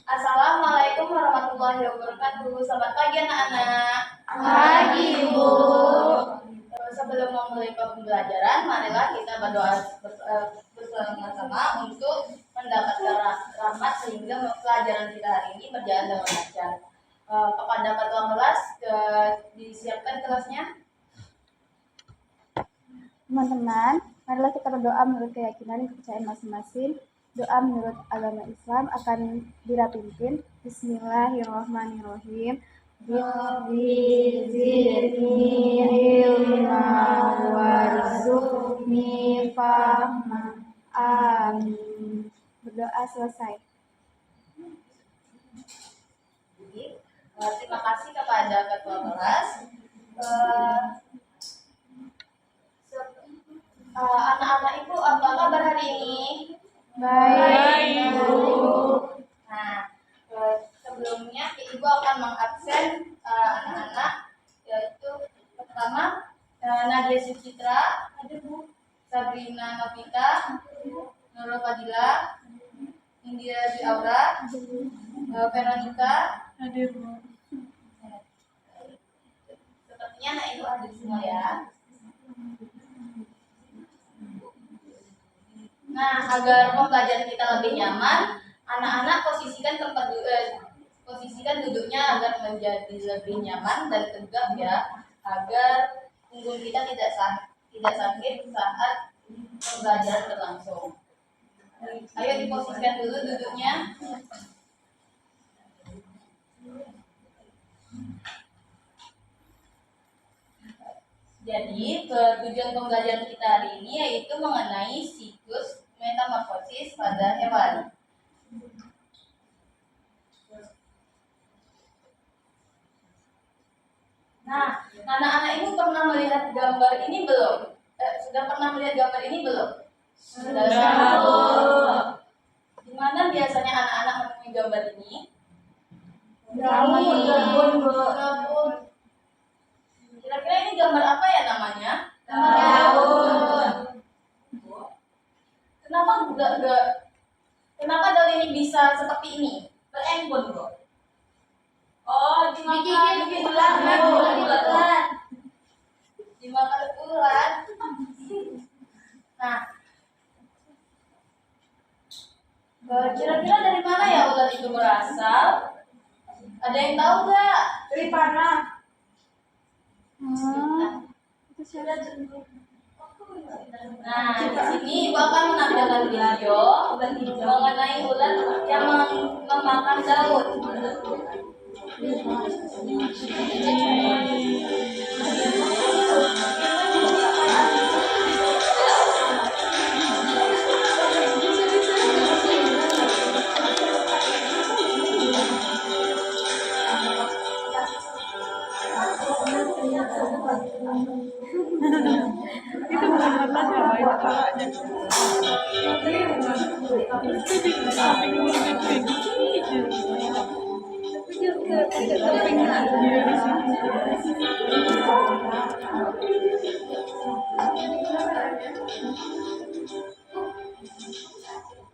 Assalamualaikum warahmatullahi wabarakatuh. Selamat pagi anak-anak. Pagi, Bu. Sebelum memulai pembelajaran, marilah kita berdoa bersama-sama untuk mendapatkan rahmat sehingga pelajaran kita hari ini berjalan dengan lancar. Kepada ketua kelas, disiapkan kelasnya. Teman-teman, marilah kita berdoa menurut keyakinan dan kepercayaan masing-masing. Doa menurut agama Islam akan dipimpin. Bismillahirrahmanirrahim. Rabbi zidni ilma warzuqni fahma. Amin. Berdoa selesai. Terima kasih kepada ketua kelas. Anak-anak Ibu, apa kabar hari ini? Baik, Bu. Nah, sebelumnya Ibu akan mengabsen anak-anak, yaitu pertama Nadia Sucitra, Sabrina Novita, Nurul Fadila, Indira Dwi Aura, Veronica. Sepertinya anak Ibu hadir semua ya. Nah, agar pembelajaran kita lebih nyaman, anak-anak posisikan duduknya agar menjadi lebih nyaman dan tegak ya, agar punggung kita tidak sakit saat pembelajaran berlangsung. Ayo diposisikan dulu duduknya. Jadi, tujuan pembelajaran kita hari ini yaitu mengenai siklus metamorfosis pada hewan. Nah, anak-anak Ibu pernah melihat gambar ini belum? Sudah pernah melihat gambar ini belum? Sudah. Di mana biasanya anak-anak menemui gambar ini? Gabun. Kira-kira ini gambar apa ya namanya? Daun. Kenapa daun ini bisa seperti ini? Berembun, Bu. Oh, dimakan ulat. Dimakan ulat. Nah, kira-kira dari mana ya ulat itu berasal? Ada yang tahu nggak? Dari panah. Nah, di sini Ibu akan menampilkan video mengenai ulat yang memakan daun.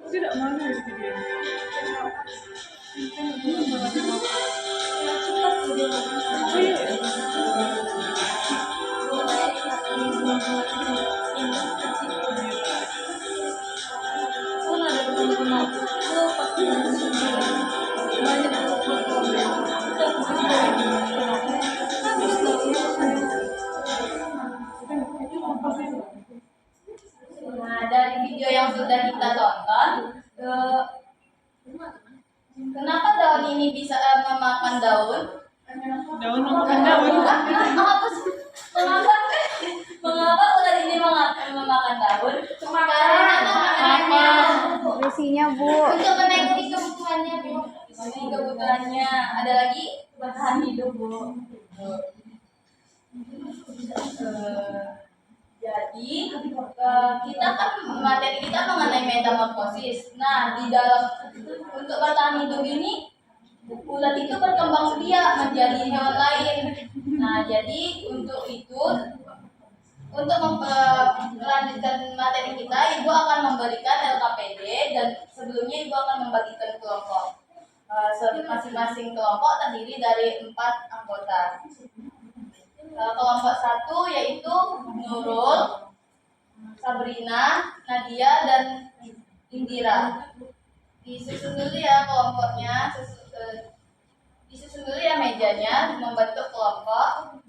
Tidak mana Nah, dari video yang sudah kita tonton, kenapa daun ini bisa memakan daun? daun memakan daun. Mengapa ulat ini memakan daun? Karena Isinya, Bu. untuk menaiki kebutuhannya, Bu. Memenuhi kebutuhannya. Ada lagi bertahan hidup, Bu. Jadi kita kan materi kita mengenai metamorfosis. Nah, di dalam untuk bertahan hidup ini ulat itu berkembang biak menjadi hewan lain. Nah, jadi untuk itu, untuk melanjutkan materi kita, Ibu akan memberikan LKPD dan sebelumnya Ibu akan membagikan kelompok. Masing-masing kelompok terdiri dari 4 anggota. Kelompok 1 yaitu Nurul, Sabrina, Nadia, dan Indira. Disusun dulu ya kelompoknya, disusun dulu ya mejanya, membentuk kelompok.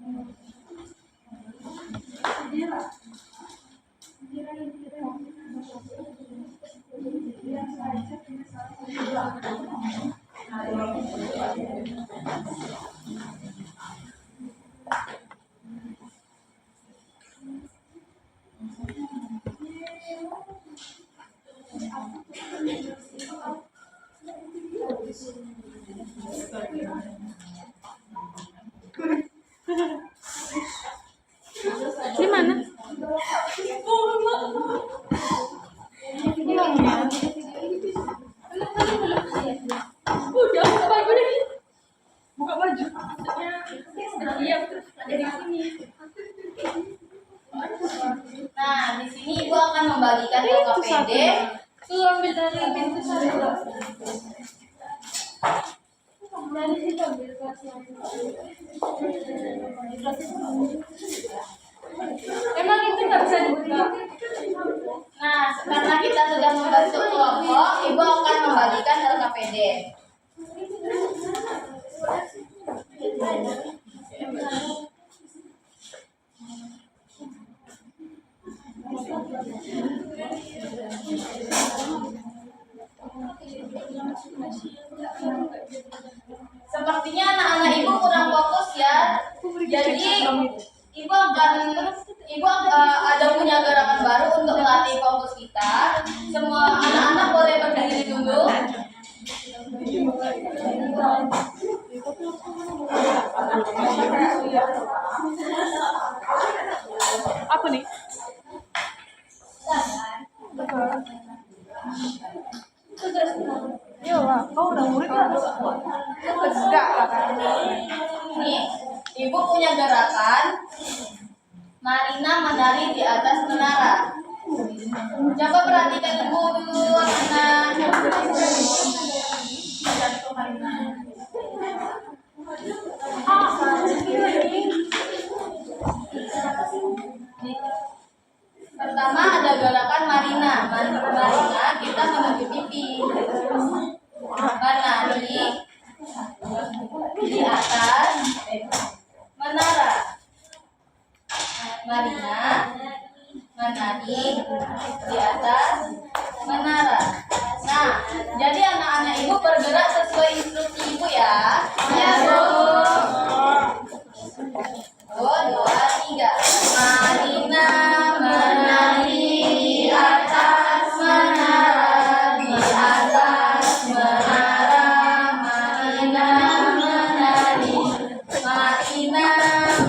Di mana? Udah, buka baju deh. Buka baju. Iya, ada di sini. Nah, di sini Ibu akan membagikan LKPD. Tuh ambil dari pintu satu. Dari situ ambil Emang itu nggak bisa dibuka? Nah, karena kita sudah membentuk kelompok, Ibu akan membagikan LKPD. Sepertinya anak-anak Ibu kurang fokus ya. Jadi Ibu ada punya gerakan baru untuk melatih fokus kita. Semua anak-anak boleh berdiri dulu. Apa nih? Yo, kau udah murid kan? Enggak kan? Nih, Ibu punya gerakan Marina menari di atas menara. Coba perhatikan Ibu dulu, anak. Pertama ada gerakan Marina. Marina kita menuju pipi. Menari di atas menara. Marina menari di atas menara. Nah, jadi anak-anak Ibu bergerak sesuai instruksi Ibu ya. Ya, Bu. 1, 2, 3. Marina menari di atas menara, di atas menara. Marina menari, Marina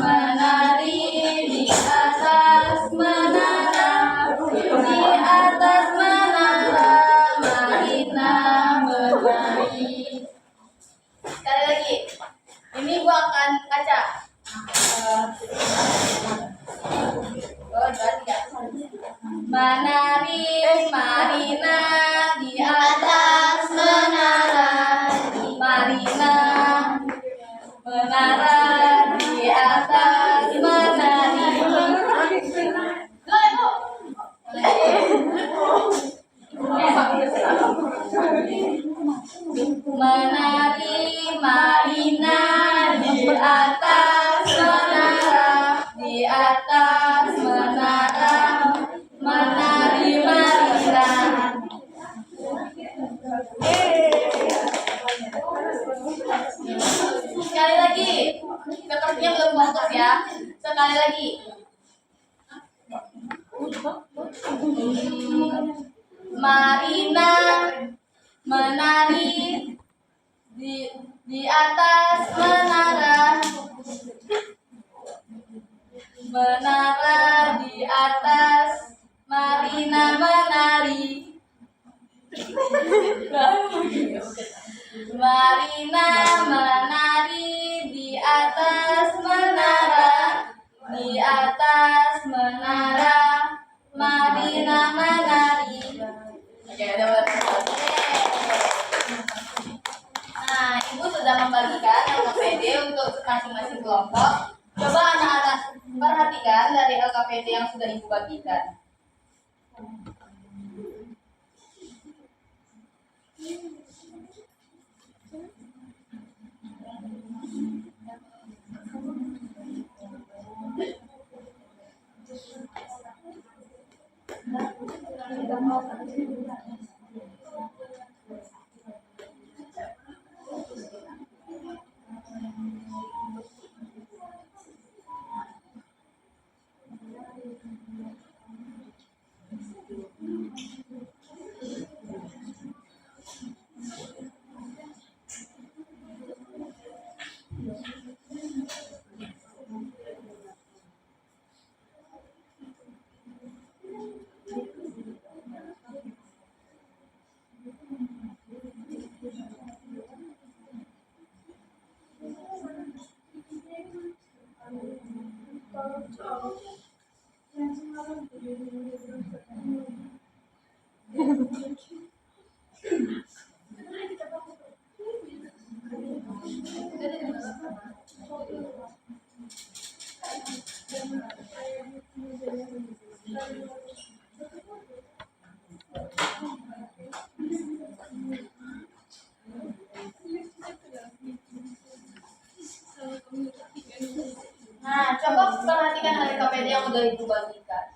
menari di atas menara, di atas menara. Marina menari. Sekali lagi, ini gua akan kaca. Menari Marina di atas menara, Marina menara di atas menari. Menari Marina di atas menara, di atas menara. Menari Marina. Sekali lagi, sepertinya belum fokus ya. Sekali lagi. Marina menari di atas menara. Menara di atas, Marina menari. Marina menari di atas menara, di atas menara. Marina menari. Oke, udah. masing-masing kelompok. Coba anak-anak perhatikan dari LKPD yang sudah Ibu bagikan. Nah, coba perhatikan LKPD yang udah Ibu bagikan.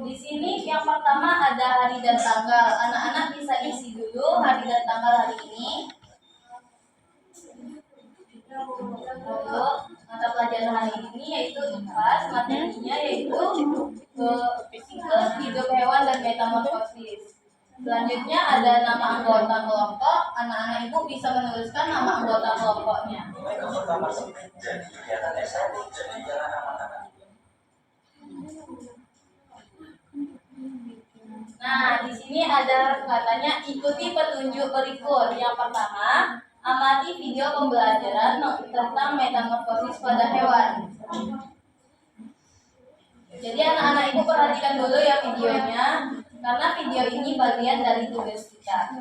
Di sini yang pertama ada hari dan tanggal. Anak-anak bisa isi dulu hari dan tanggal hari ini. Lalu mata pelajaran hari ini yaitu IPAS, materinya yaitu siklus hidup hewan dan metamorfosis. Selanjutnya ada nama anggota kelompok. Anak-anak Ibu bisa menuliskan nama anggota kelompoknya. Nah, di sini ada katanya ikuti petunjuk berikut. Yang pertama, amati video pembelajaran tentang metamorfosis pada hewan. Jadi anak-anak Ibu perhatikan dulu ya videonya, karena video ini bagian dari tugas kita.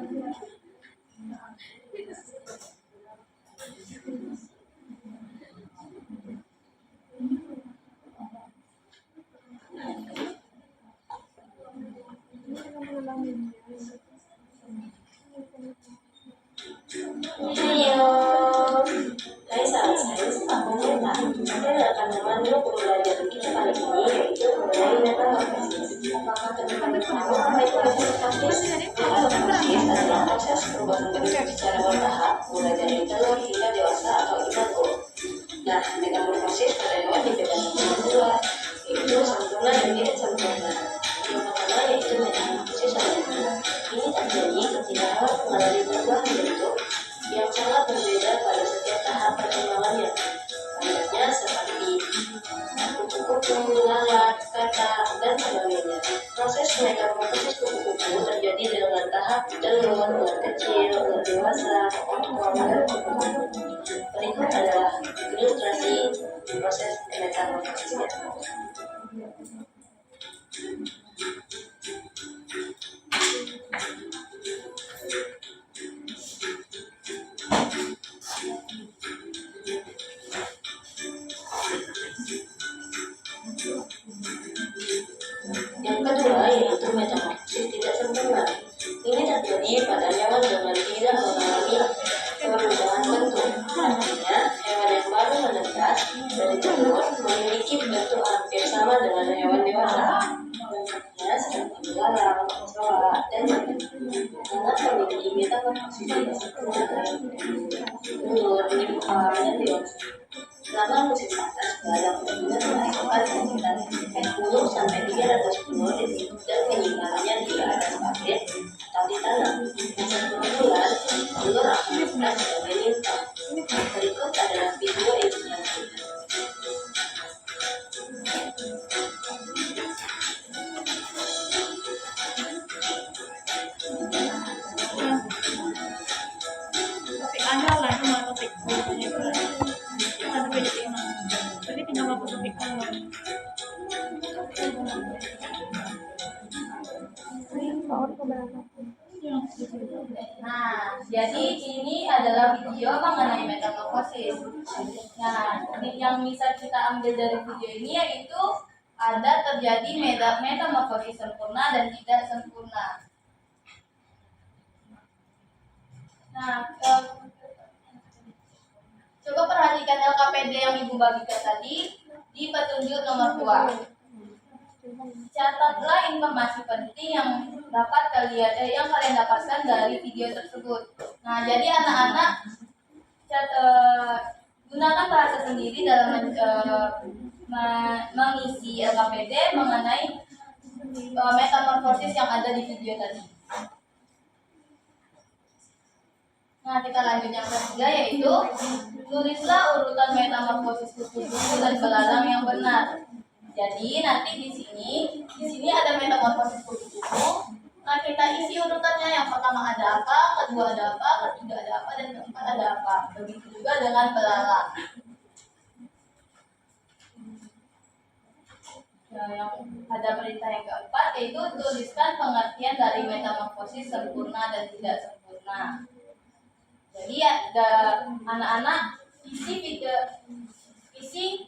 Halo, hai sahabat sains, aku Neta. Saya akan memandu pembelajaran kita kali ini yaitu mengenai metamorfosis. Apa itu metamorfosis? Metamorfosis adalah proses perubahan bentuk secara bertahap, mulai dari telur hingga dewasa atau imago. Nah, metamorfosis pada hewan dibedakan dengan dua, yaitu sempurna dan tidak sempurna. Yang pertama yaitu metamorfosis sempurna. Ini terjadi ketika hewan mengalami perubahan bentuk yang sangat berbeda pada setiap tahap perkembangannya. Contohnya seperti kupu-kupu, lalat, katak, dan sebagainya. Proses metamorfosis kupu-kupu terjadi dengan tahap telur, ular kecil, ular dewasa, okor, dan kupu-kupu. Berikut adalah ilustrasi proses metamorfosisnya. Yang kedua yaitu metamorfosis tidak sempurna. Ini terjadi pada hewan dengan tidak mengalami perubahan bentuk. Artinya, hewan yang baru menetas dari telur memiliki bentuk hampir sama dengan hewan dewasa. Bentuknya seperti belalang, kecoa, dan sebagainya. Karena terjadi metamorfosis tidak sempurna telur, nimfa, dan dewasa. Selama musim panas, belalang benar-benar menghasilkan sekitar 10 sampai 300 kalori dan penyimpanan di atas paket atau di tanah. Satu bulan, telur akan dibuka sebagai nimfa. Berikut adalah video ilustrasinya. Topik anda lah cuma topik ada beda tema. Jadi tinggal aku topik awal. Nah, Jadi ini adalah video mengenai metamorfosis. Nah, yang bisa kita ambil dari video ini yaitu ada terjadi metamorfosis sempurna dan tidak sempurna. Nah, coba perhatikan LKPD yang Ibu bagikan tadi di petunjuk nomor 2. Catatlah informasi penting yang kalian dapatkan dari video tersebut. Nah, jadi anak-anak gunakan bahasa sendiri dalam mengisi LKPD mengenai metamorfosis yang ada di video tadi. Nah, kita lanjut yang ketiga yaitu tulislah urutan metamorfosis kupu-kupu dan belalang yang benar. Jadi nanti di sini ada metamorfosis kupu-kupu. Nah, kita isi urutannya. Yang pertama ada apa, kedua ada apa, ketiga ada apa, dan keempat ada apa. Begitu juga dengan belalang. Nah, yang ada perintah yang keempat yaitu tuliskan pengertian dari metamorfosis sempurna dan tidak sempurna. Jadi anak-anak isi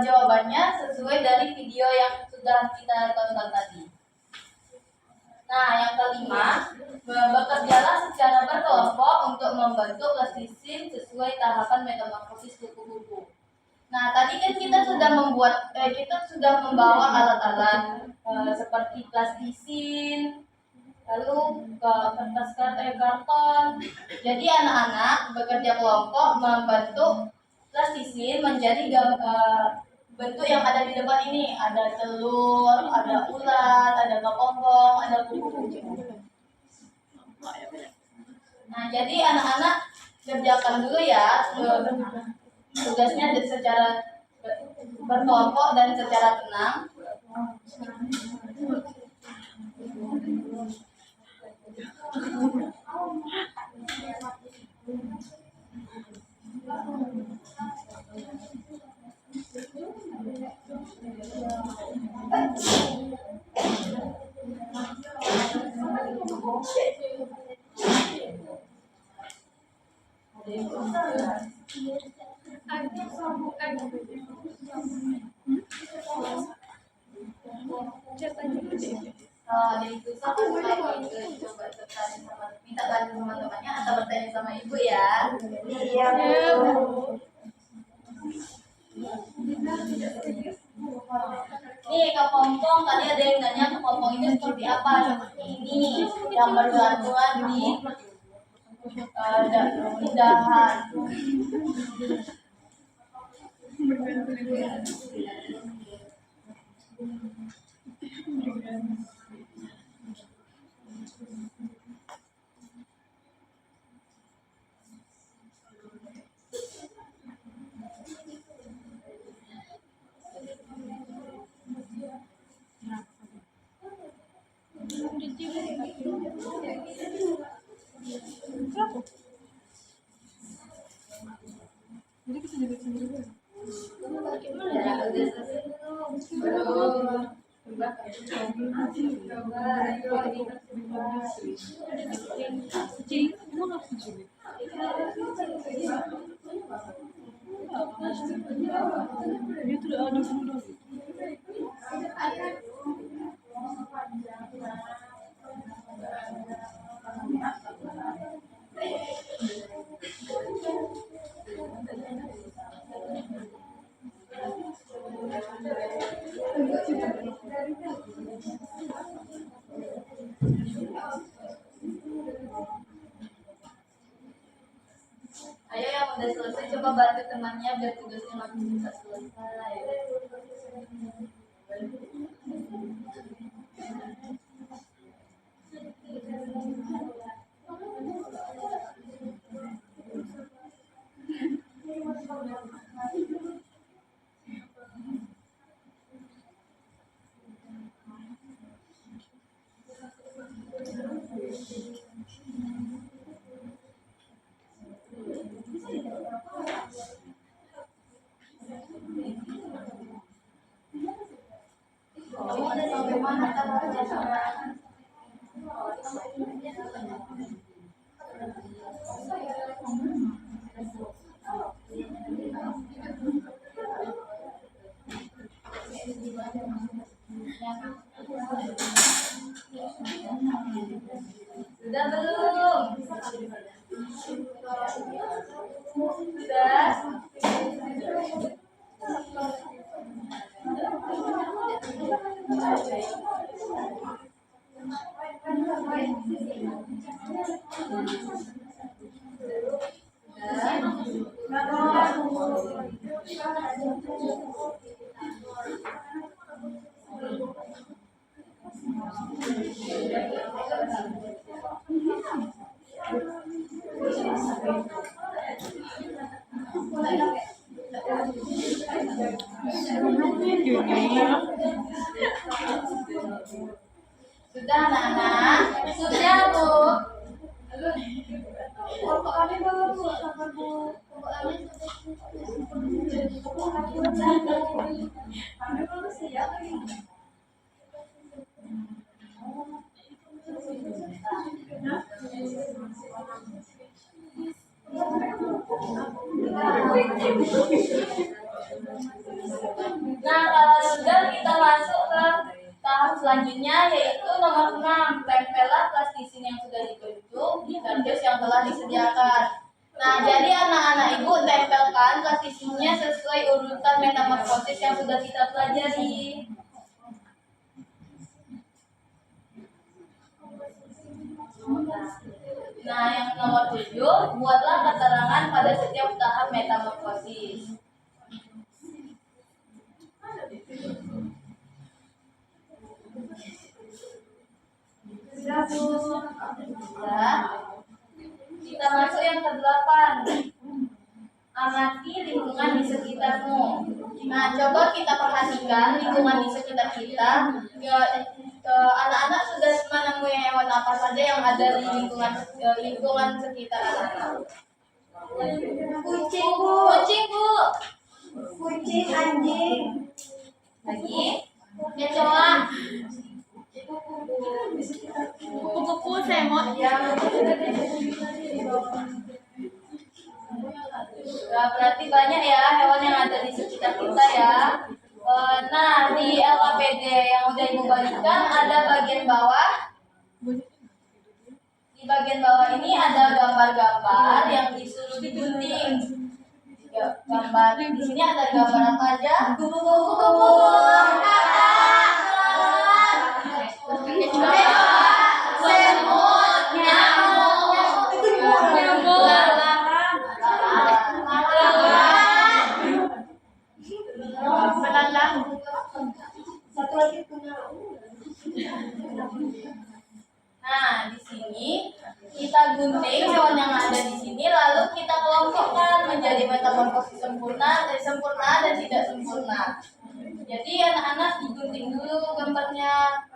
jawabannya sesuai dari video yang sudah kita tonton tadi. Nah, yang kelima, bekerjalah secara berkelompok untuk membentuk plastisin sesuai tahapan metamorfosis kupu-kupu. Nah, tadi kan kita sudah membawa alat-alat seperti plastisin, lalu kertas karton. Jadi anak-anak bekerja kelompok membentuk plastisin menjadi bentuk yang ada di depan ini. Ada telur, ada ulat, ada kepompong, ada kupu-kupu. Nah, jadi anak-anak kerjakan dulu ya tugasnya secara berkelompok dan secara tenang. Ada yang susah coba minta bantu teman-temannya atau bertanya sama ibu ya. Iya, Bu. Nih kepompong, tadi ada yang nanya kepompong itu seperti apa? Seperti ini yang bergantungan di dahan. Jadi kita juga sendiri. Dia tidak ada sudah. Ayo yang udah selesai coba bantu temannya biar tugasnya makin bisa selesai. Kamu udah sampai mana kalau kerja sama? Sudah belum? Sudah? Sudah anak-anak? Sudah Bu? Nah, kalau sudah kita masuk ke tahap selanjutnya yaitu nomor 6, tempelah plastisin yang sudah dibentuk di kardus yang telah disediakan. Nah, jadi anak-anak ibu tempelkan plastisinnya sesuai urutan metamorfosis yang sudah kita pelajari. Nah, yang nomor 7, buatlah keterangan pada setiap tahap metamorfosis. Sudah Bu? Sudah. Kita masuk yang ke-8. Amati lingkungan di sekitarmu. Nah, coba kita perhatikan lingkungan di sekitar kita. Anak-anak sudah menemui hewan apa saja yang ada di lingkungan sekitar anak-anak? Kucing Bu. Kucing Bu. Kucing, anjing. Lagi? Kecoa. Kupu-kupu, semut. Nah, berarti banyak ya hewan yang ada di sekitar kita ya. Nah, di LKPD yang udah Ibu bagikan ada bagian bawah. Di bagian bawah ini ada gambar-gambar yang disuruh digunting. Gambar di sini ada gambar apa aja? Kupu-kupu, semut, nyamuk, Belalang. Satu lagi punya. Nah, di sini kita gunting hewan yang ada di sini, lalu kita kelompokkan menjadi metamorfosis sempurna dan tidak sempurna. Jadi anak-anak digunting dulu gambarnya.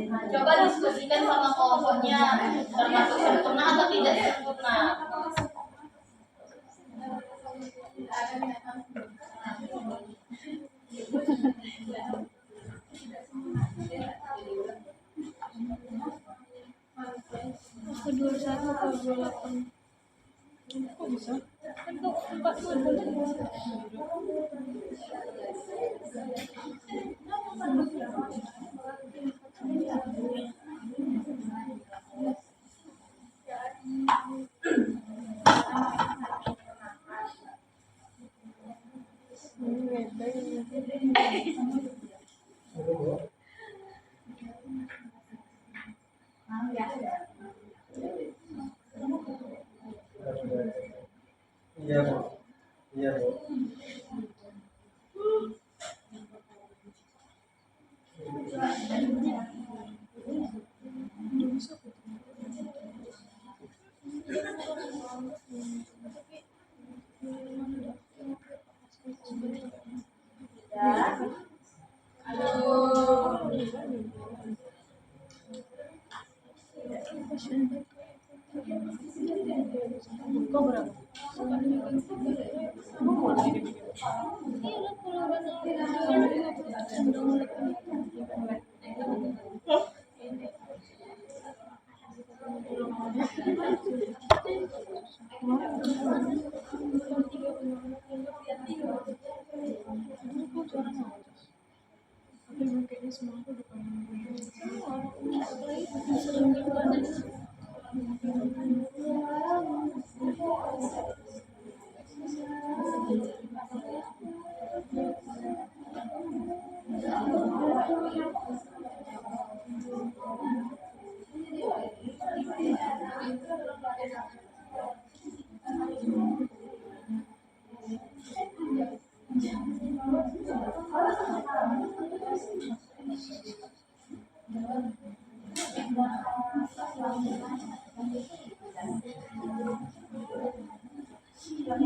Nah, coba diskusikan sama kelompoknya, termasuk sempurna atau tidak sempurna. Aku 21 atau 28. Kok bisa? Kan kok 40. Iya, Bu. Iya, Bu.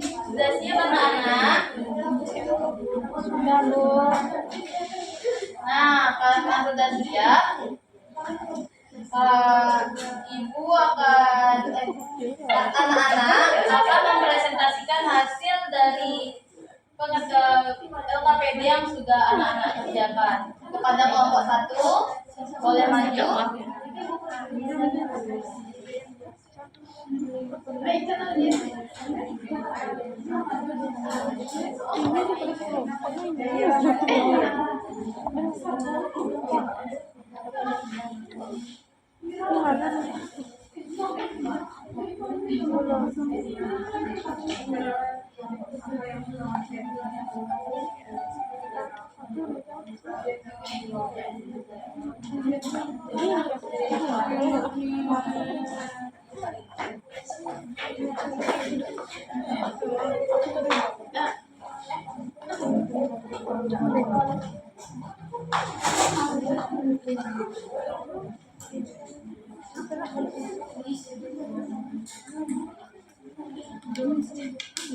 Sudah siap anak-anak? Sudah, Bu. Nah, kalau sudah siap, ibu akan anak-anak akan mempresentasikan hasil dari LKPD yang sudah anak-anak kerjakan. Kepada kelompok 1 boleh maju.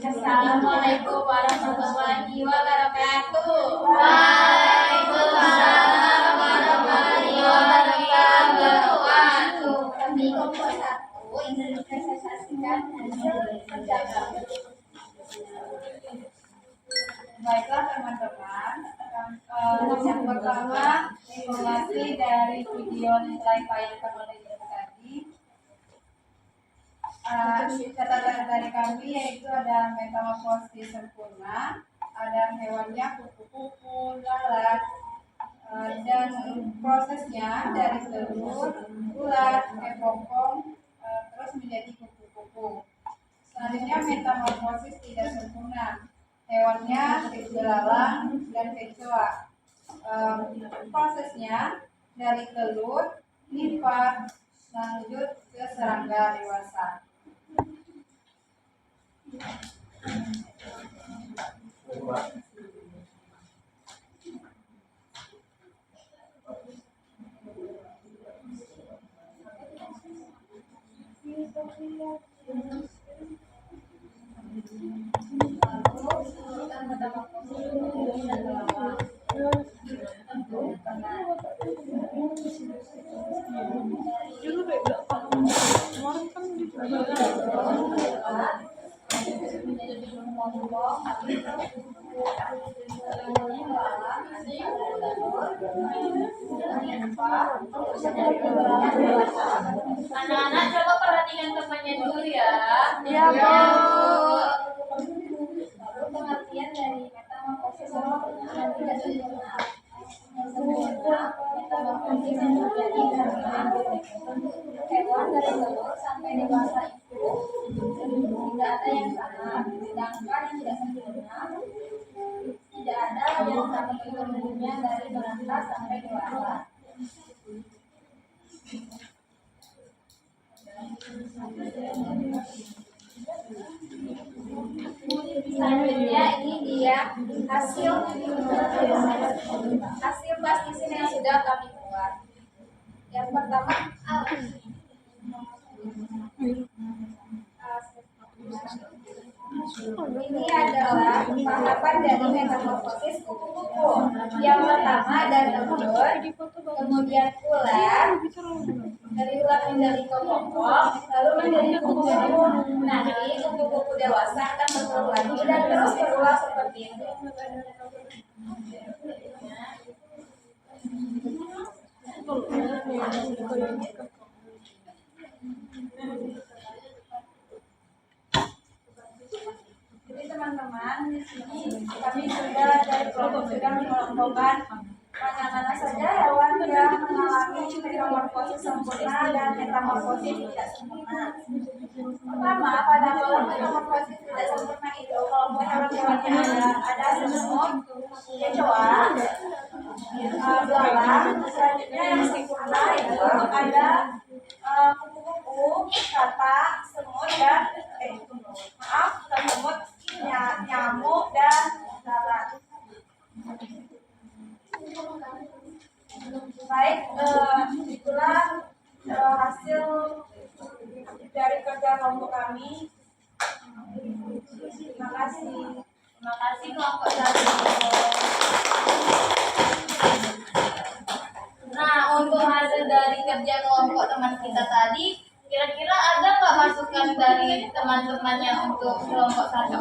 Assalamualaikum warahmatullahi wabarakatuh. Waalaikumsalam warahmatullahi wabarakatuh. Kami kelompok 1 ingin mempresentasikan hasil kerja kami. Baiklah teman-teman, yang pertama informasi dari video yang telah ditayangkan oleh ibu tadi. Catatan dari kami yaitu ada metamorfosis sempurna, ada hewannya kupu-kupu, lalat, dan prosesnya dari telur, ulat, kepokong, terus menjadi kupu-kupu. Selanjutnya metamorfosis tidak sempurna, hewannya belalang dan kecoa. Prosesnya dari telur, nimfa, lanjut ke serangga dewasa. Anak-anak coba perhatikan temannya dulu ya. Iya, Bu. Lalu pengertian dari metamorfosis yang tidak sempurna. Yang sempurna, metamorfosis yang terjadi karena hewan dari telur sampai dewasa itu tidak ada yang sama. Sedangkan yang tidak sempurna, tidak ada yang sama umurnya dari merantas sampai dewasa. Selanjutnya ini dia hasil plastisin yang sudah kami buat. Yang pertama Ini adalah tahapan dari metamorfosis kupu-kupu. Yang pertama ada telur, kemudian ular, dari ular menjadi kepompong, lalu menjadi kupu-kupu. Nanti kupu-kupu dewasa akan bertelur lagi dan terus berulang seperti itu. Jadi teman-teman, di sini kami sudah dari kelompok sudah mengelompokkan mana-mana saja hewan yang mengalami metamorfosis sempurna dan metamorfosis tidak sempurna. Pertama, pada kelompok metamorfosis tidak sempurna itu kelompok hewan-hewannya ada semut, kecoa, belalang. Selanjutnya yang sempurna itu ada kupu-kupu, katak, semut dan bukan semut, nyamuk dan lalat. Baik, itulah hasil dari kerja kelompok kami. Terima kasih. Terima kasih kelompok dari. Nah, untuk hasil dari kerja kelompok teman kita tadi, kira-kira ada nggak masukan dari teman-temannya untuk kelompok 1?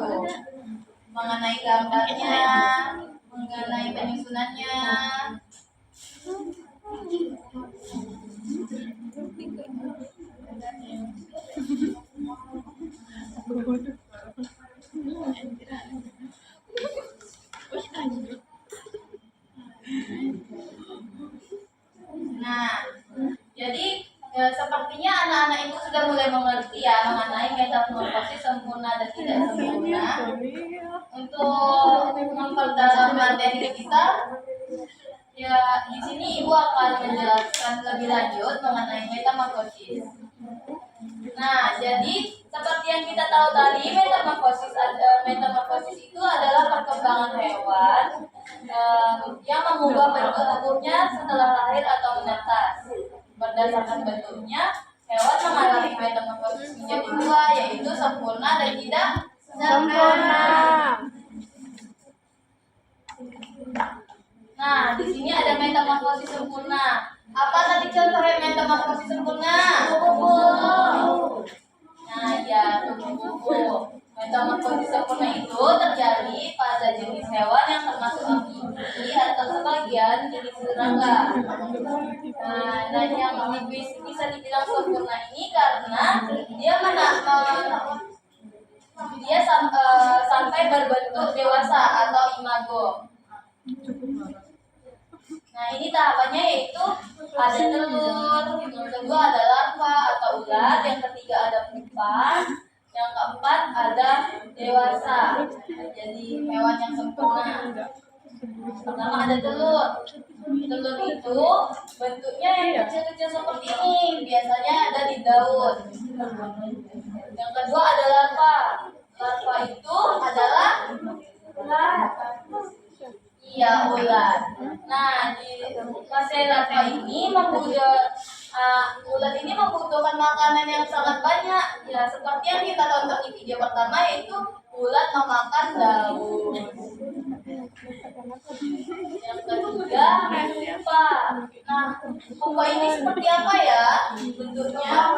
Mengenai gambarnya, mengenai penyusunannya. Nah, jadi sepertinya anak-anak itu sudah mulai mengerti ya mengenai metamorfosis sempurna dan tidak sempurna. Untuk memperdalam materi kita, ya di sini Ibu akan menjelaskan lebih lanjut mengenai metamorfosis. Nah, jadi seperti yang kita tahu tadi, metamorfosis itu adalah perkembangan hewan yang mengubah bentuk tubuhnya setelah lahir atau menetas. Berdasarkan bentuknya, hewan mengalami metamorfosis menjadi dua, yaitu sempurna dan tidak sempurna. Nah, di sini ada metamorfosis sempurna. Apa tadi contohnya metamorfosis sempurna? Nah, ya, kupu-kupu. Metamorfosis sempurna itu terjadi pada jenis hewan yang termasuk amfibi atau sebagian jenis serangga. Nah, dan yang bisa dibilang sempurna ini karena dia sampai berbentuk dewasa atau imago. Nah, ini tahapannya yaitu ada telur, yang kedua ada larva atau ular, yang ketiga ada pupa, yang keempat ada dewasa, jadi hewan yang sempurna. Pertama ada telur. Telur itu bentuknya yang kecil-kecil seperti ini, biasanya ada di daun. Yang kedua ada larva. Larva itu adalah ular. Iya, ular. Nah, di fase larva ini ular ini membutuhkan makanan yang sangat banyak. Ya, seperti yang kita tonton di video pertama, yaitu ular memakan daun. Yang ketiga, pupa. Nah, pupa ini seperti apa ya bentuknya?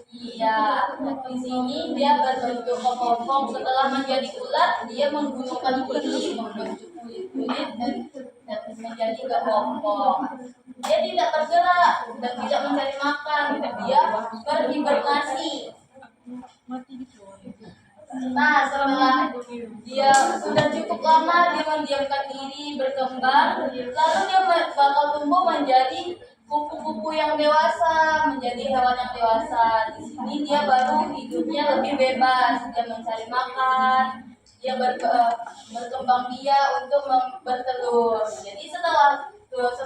Iya, di sini dia berbentuk kepompong. Setelah menjadi ular, dia menggunakan gigi membentuk kulit dan menjadi kepompong. Dia tidak bergerak dan tidak mencari makan. Dia berhibernasi. Nah, setelah dia sudah cukup lama dia mendiamkan diri, berkembang, lalu dia bakal tumbuh menjadi kupu-kupu yang dewasa, menjadi hewan yang dewasa. Di sini dia baru hidupnya lebih bebas, dia mencari makan, dia berkembang biak untuk bertelur. Jadi setelah dewasa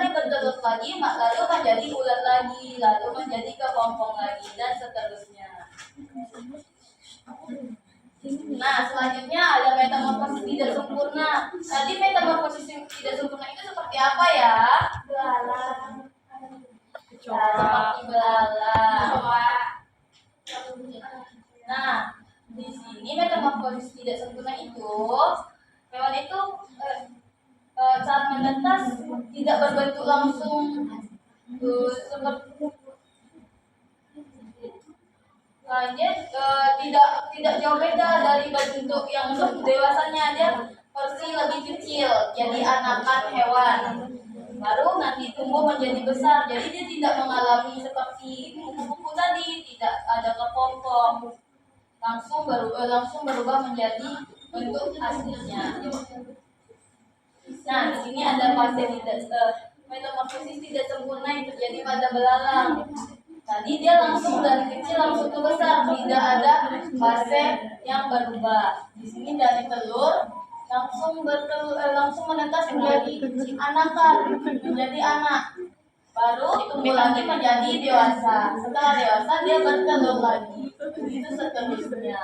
dia bertelur lagi, lalu menjadi ular lagi, lalu menjadi kepompong lagi, dan seterusnya. Nah, selanjutnya ada metamorfosis tidak sempurna. Tadi metamorfosis tidak sempurna itu seperti apa ya? Belalang. Seperti belalang. Nah, di sini Hewan itu saat menetas tidak berbentuk langsung seperti tidak jauh beda dari bentuk yang dewasanya, dia versi lebih kecil, jadi anakan hewan. Baru nanti tumbuh menjadi besar, jadi dia tidak mengalami seperti kupu-kupu tadi, tidak ada kepompong, langsung berubah menjadi bentuk aslinya. Nah, di sini ada fase metamorfosis tidak sempurna yang terjadi pada belalang. Tadi dia langsung dari kecil langsung ke besar, tidak ada fase yang berubah. Di sini dari telur langsung menetas menjadi anakan, menjadi anak. Baru tumbuh lagi menjadi dewasa. Setelah dewasa dia bertelur lagi. Itu seterusnya.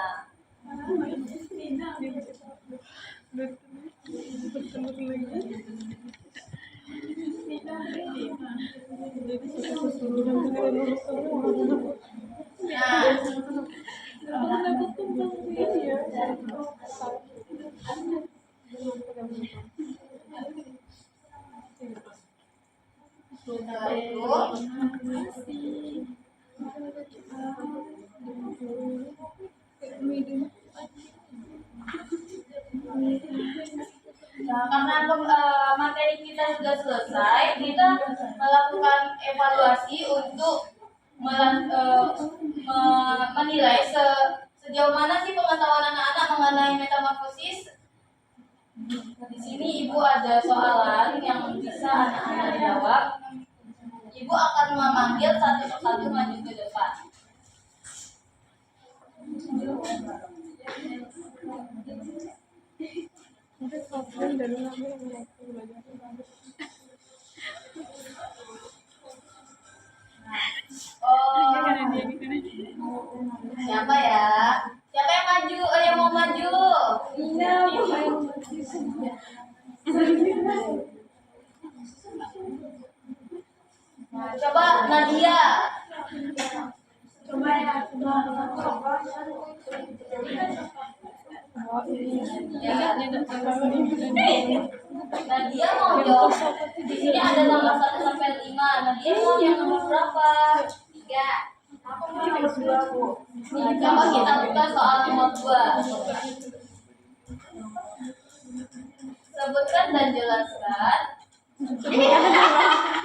Nah, karena materi kita sudah selesai, kita melakukan evaluasi untuk menilai sejauh mana sih pengetahuan anak-anak mengenai metamorfosis. Di sini Ibu ada soalan yang bisa anak-anak jawab. Ibu akan memanggil satu persatu maju ke depan. Siapa ya? Siapa yang maju? Yang mau maju? Nah, coba Nadia. Coba ya, Nadia mau jawab. Di sini ada nomor 1 sampai 5. Nadia mau yang nomor berapa? 3. aku mau nomor 2, Bu. Nah, coba kita buka soal nomor 2. Sebutkan dan jelaskan.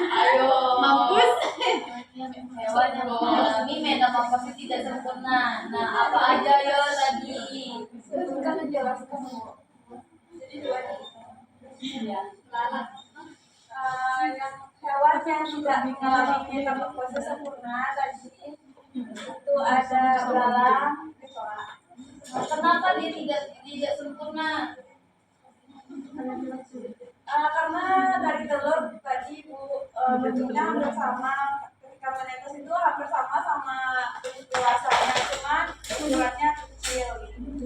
Ayo. Mampus. Hewan yang mengalami metamorfosis tidak sempurna. Nah, apa aja ya tadi? Sebutkan dan jelaskan, Bu. Jadi 2 nih. Ya. Yang hewan yang tidak mengalami metamorfosis sempurna tadi itu ada belalang, kecoa. Nah, kenapa dia tidak sempurna? Karena dari telur tadi Bu bentuknya hampir sama, ketika menetas itu hampir sama bentuk dewasanya, cuma ukurannya kecil gitu.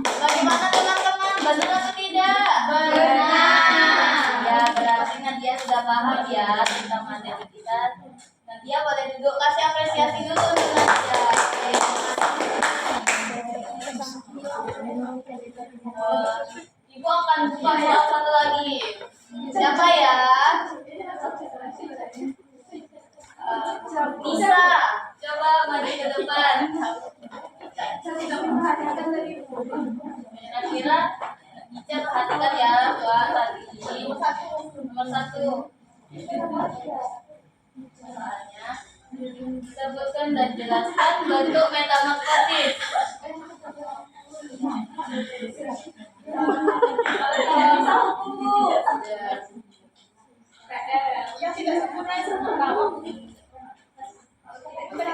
Bagaimana teman-teman? Benar atau tidak? Benar. Ya, berarti Nadia sudah paham ya tentang materi kita. Nadia boleh duduk, kasih apresiasi dulu untuk Nadia. Ibu akan buka soal satu lagi. Siapa ya? Nisa, coba maju ke depan. Kira-kira Ica perhatikan ya soal tadi. Nomor 1. Soalnya sebutkan dan jelaskan bentuk metamorfosis. Yang tidak sempurna itu kamu. Yang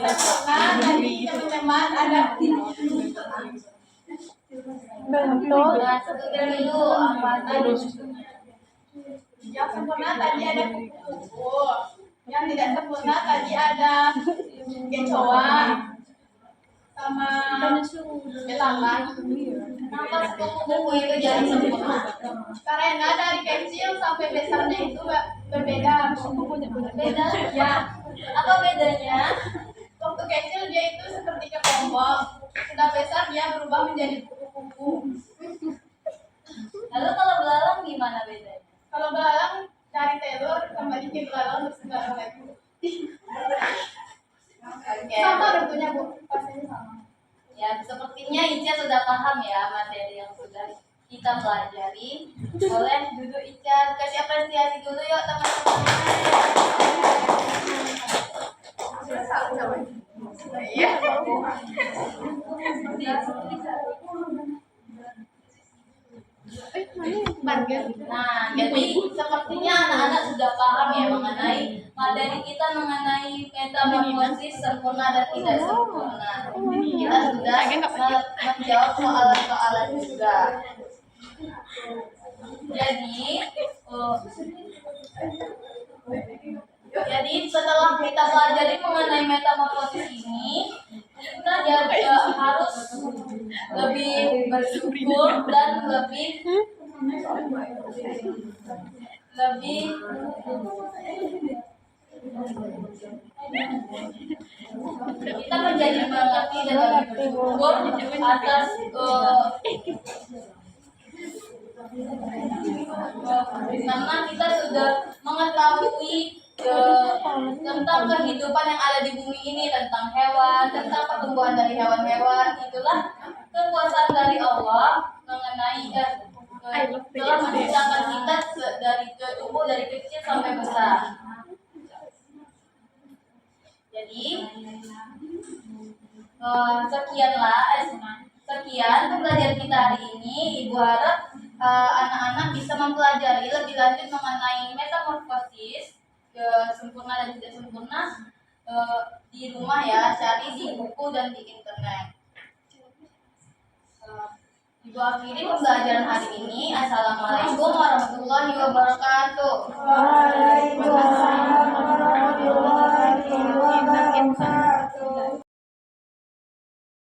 sempurna dari teman-teman ada bentuk. Nah, sebutkan dulu apa tadi. Yang sempurna tadi ada kupu-kupu. Yang tidak sempurna tadi ada kecoa sama belalang. Kenapa kupu-kupu itu jadi sempurna? Karena dari kecil sampai besarnya itu berbeda. Beda? Ya, Apa bedanya? waktu kecil dia Sudah besar dia berubah menjadi kupu-kupu. Lalu kalau belalang gimana bedanya? Kalau belalang dari telur kembali ke belalang terus belalang lagi. Sama bentuknya Bu, pastinya sama. Ya, sepertinya Ica sudah paham ya materi yang sudah kita pelajari. Boleh duduk Ica, kasih apresiasi dulu yuk teman-teman. Iya. Nah, jadi sepertinya anak-anak sudah paham ya mengenai materi kita mengenai metamorfosis sempurna dan tidak sempurna. Kita sudah menjawab soalan-soalan juga. Jadi setelah kita pelajari mengenai metamorfosis ini, kita harus lebih bersyukur dan lebih kita menjadi mengerti dan lebih bersyukur atas karena kita sudah mengetahui tentang kehidupan yang ada di bumi ini, tentang hewan, tentang pertumbuhan dari hewan-hewan. Itulah kekuasaan dari Allah mengenai telah menciptakan kita dari tumbuh dari kecil sampai besar. Jadi sekian pembelajaran kita hari ini. Ibu harap anak-anak bisa mempelajari lebih lanjut mengenai metamorfosis sempurna dan tidak sempurna di rumah ya, cari di buku dan di internet. Ibu akhiri pembelajaran hari ini. Assalamualaikum warahmatullahi wabarakatuh. Waalaikumsalam.